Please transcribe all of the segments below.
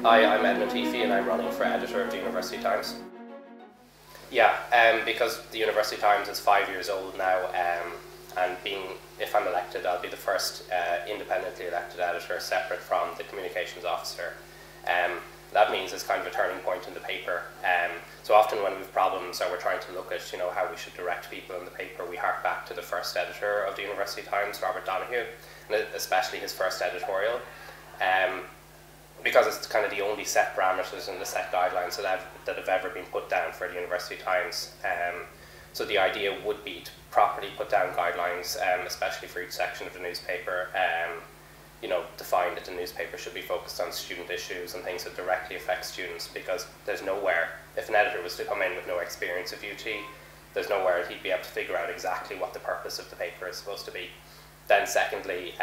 Hi, I'm Edmund Heafy and I'm running for editor of the University Times. Yeah, because the University Times is 5 years old now, and if I'm elected, I'll be the first independently elected editor separate from the communications officer. That means it's kind of a turning point in the paper. So often when we have problems or we're trying to look at how we should direct people in the paper, we hark back to the first editor of the University Times, Robert Donoghue, and especially his first editorial. Because it's kind of the only set parameters and the set guidelines that have ever been put down for the University Times. So the idea would be to properly put down guidelines, especially for each section of the newspaper. Define that the newspaper should be focused on student issues and things that directly affect students, because there's nowhere, if an editor was to come in with no experience of UT, there's nowhere he'd be able to figure out exactly what the purpose of the paper is supposed to be. Then secondly,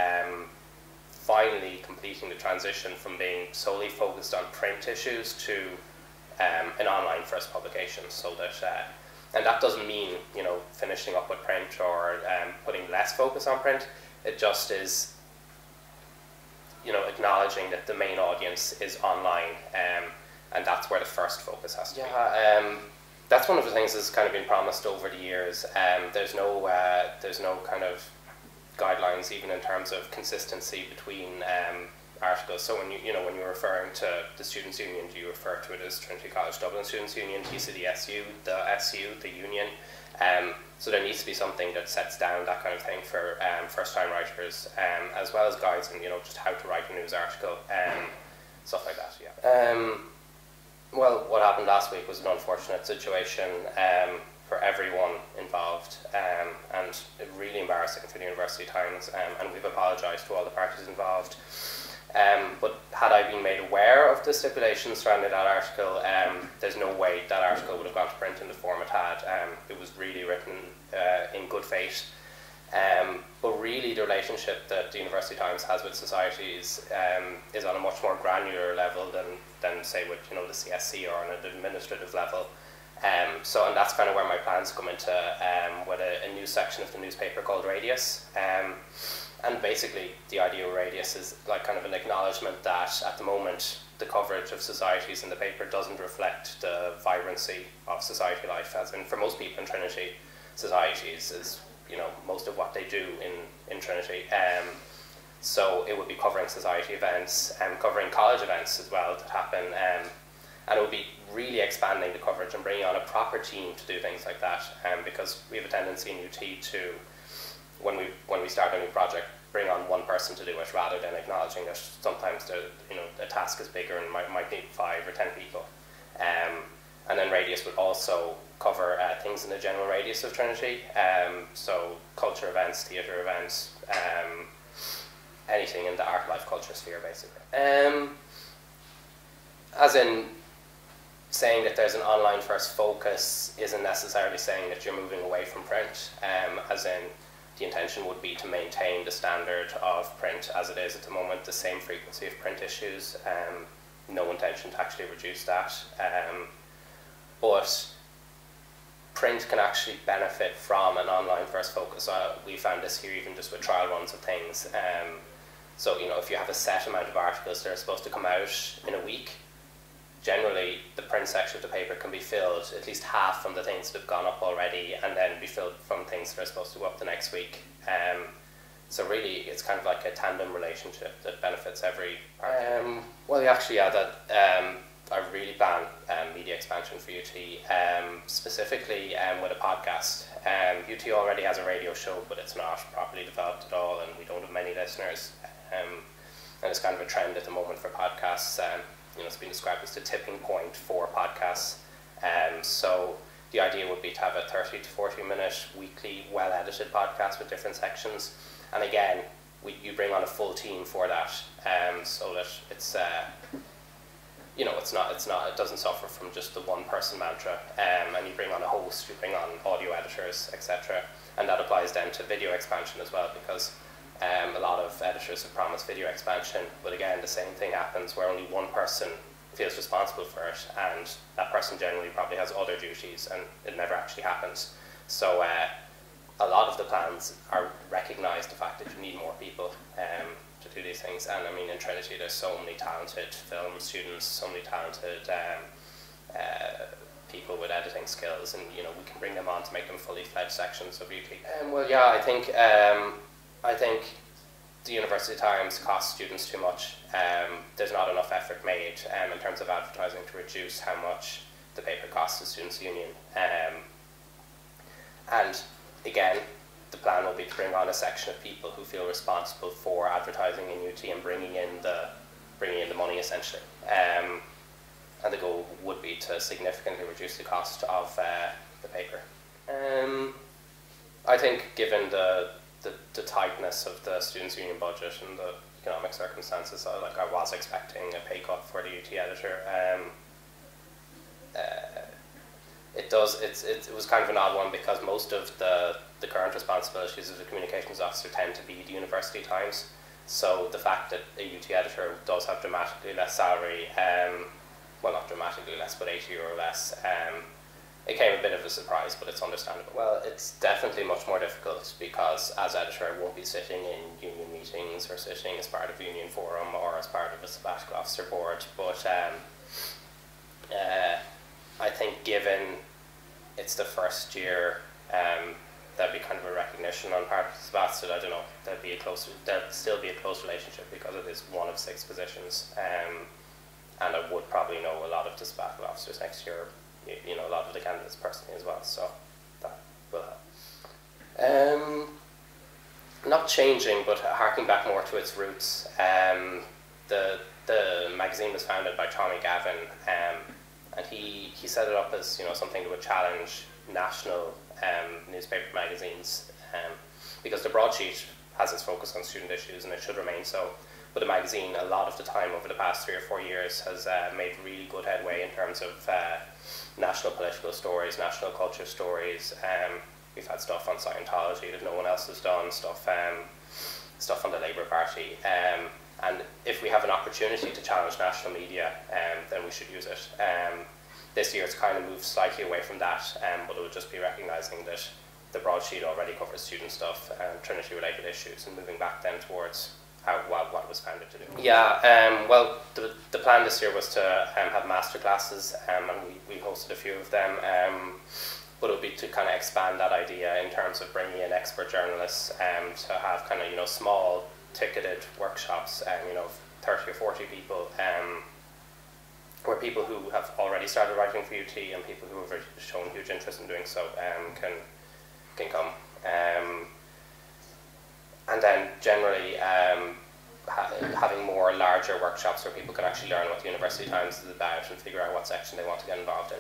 finally completing the transition from being solely focused on print issues to an online first publication, so that and that doesn't mean finishing up with print or putting less focus on print. It just is acknowledging that the main audience is online, and that's where the first focus has to be. That's one of the things that's kind of been promised over the years. There's no kind of guidelines even in terms of consistency between articles. So when you're referring to the Students' Union, do you refer to it as Trinity College Dublin Students' Union, TCDSU, the SU, the Union? So there needs to be something that sets down that kind of thing for first-time writers, as well as guides on just how to write a news article, stuff like that. Yeah. Well, what happened last week was an unfortunate situation for everyone involved, and really embarrassing for the University Times, and we've apologised to all the parties involved. But had I been made aware of the stipulations surrounding that article, there's no way that article would have gone to print in the form it had. It was really written in good faith. But really the relationship that the University Times has with societies is on a much more granular level than say with the CSC or on an administrative level. And that's kind of where my plans come into with a new section of the newspaper called Radius. And basically the idea of Radius is like kind of an acknowledgement that at the moment the coverage of societies in the paper doesn't reflect the vibrancy of society life, as in for most people in Trinity, societies is most of what they do in Trinity. So it would be covering society events and covering college events as well that happen, and it would be really expanding the coverage and bringing on a proper team to do things like that, because we have a tendency in UT to, when we start a new project, bring on one person to do it rather than acknowledging that sometimes the task is bigger and might need 5 or 10 people. And then Radius would also cover things in the general radius of Trinity, so culture events, theatre events, anything in the art, life, culture sphere basically. As in, saying that there's an online first focus isn't necessarily saying that you're moving away from print, as in the intention would be to maintain the standard of print as it is at the moment, the same frequency of print issues, no intention to actually reduce that. But print can actually benefit from an online first focus. We found this here even just with trial runs of things. So if you have a set amount of articles that are supposed to come out in a week, generally the print section of the paper can be filled at least half from the things that have gone up already, and then be filled from things that are supposed to go up the next week. So really it's kind of like a tandem relationship that benefits every part. Well, actually, I really plan media expansion for UT, specifically with a podcast. UT already has a radio show, but it's not properly developed at all, and we don't have many listeners. And it's kind of a trend at the moment for podcasts. It's been described as the tipping point for podcasts. So the idea would be to have a 30 to 40 minute weekly well-edited podcast with different sections. And again, you bring on a full team for that, so that it's it doesn't suffer from just the one person mantra, and you bring on a host, you bring on audio editors, etc. And that applies then to video expansion as well, because a lot of editors have promised video expansion, but again the same thing happens where only one person feels responsible for it, and that person generally probably has other duties and it never actually happens. So a lot of the plans are recognise the fact that you need more people to do these things. And I mean, in Trinity, there's so many talented film students, so many talented people with editing skills, and you know, we can bring them on to make them fully fledged sections of UT. Well, yeah, I think the University Times costs students too much. There's not enough effort made in terms of advertising to reduce how much the paper costs the Students' Union. And again, the plan will be to bring on a section of people who feel responsible for advertising in UT and bringing in the money, essentially. And the goal would be to significantly reduce the cost of the paper. I think, given the tightness of the Students' Union budget and the economic circumstances, I was expecting a pay cut for the UT editor. It was kind of an odd one, because most of the current responsibilities of the communications officer tend to be the University Times. So the fact that a UT editor does have dramatically less salary, well, not dramatically less, but €80 less, it came a bit of a surprise, but it's understandable. Well, it's definitely much more difficult, because as editor I won't be sitting in union meetings or sitting as part of a union forum or as part of a sabbatical officer board, but I think, given it's the first year, there'd be kind of a recognition on part of the sabbatical. I don't know, there'd still be a close relationship, because it is one of 6 positions, and I would probably know a lot of the sabbatical officers next year, you know, a lot of the candidates personally as well, so that will help. Not changing, but harking back more to its roots. The magazine was founded by Tommy Gavin, and he set it up as, you know, something that would challenge national newspaper magazines, because the broadsheet has its focus on student issues, and it should remain so. But the magazine, a lot of the time over the past 3 or 4 years, has made really good headway in terms of national political stories, national culture stories. We've had stuff on Scientology that no one else has done, stuff on the Labour Party. And if we have an opportunity to challenge national media, then we should use it. This year it's kind of moved slightly away from that, but it would just be recognising that the broadsheet already covers student stuff, Trinity-related issues, and moving back then towards what it was founded to do. Yeah, well, the plan this year was to have masterclasses, and we hosted a few of them, but it would be to kind of expand that idea in terms of bringing in expert journalists, to have kind of, you know, small ticketed workshops, you know, 30 or 40 people, where people who have already started writing for UT and people who have shown huge interest in doing so can come. And then generally having more larger workshops where people can actually learn what the University Times is about and figure out what section they want to get involved in.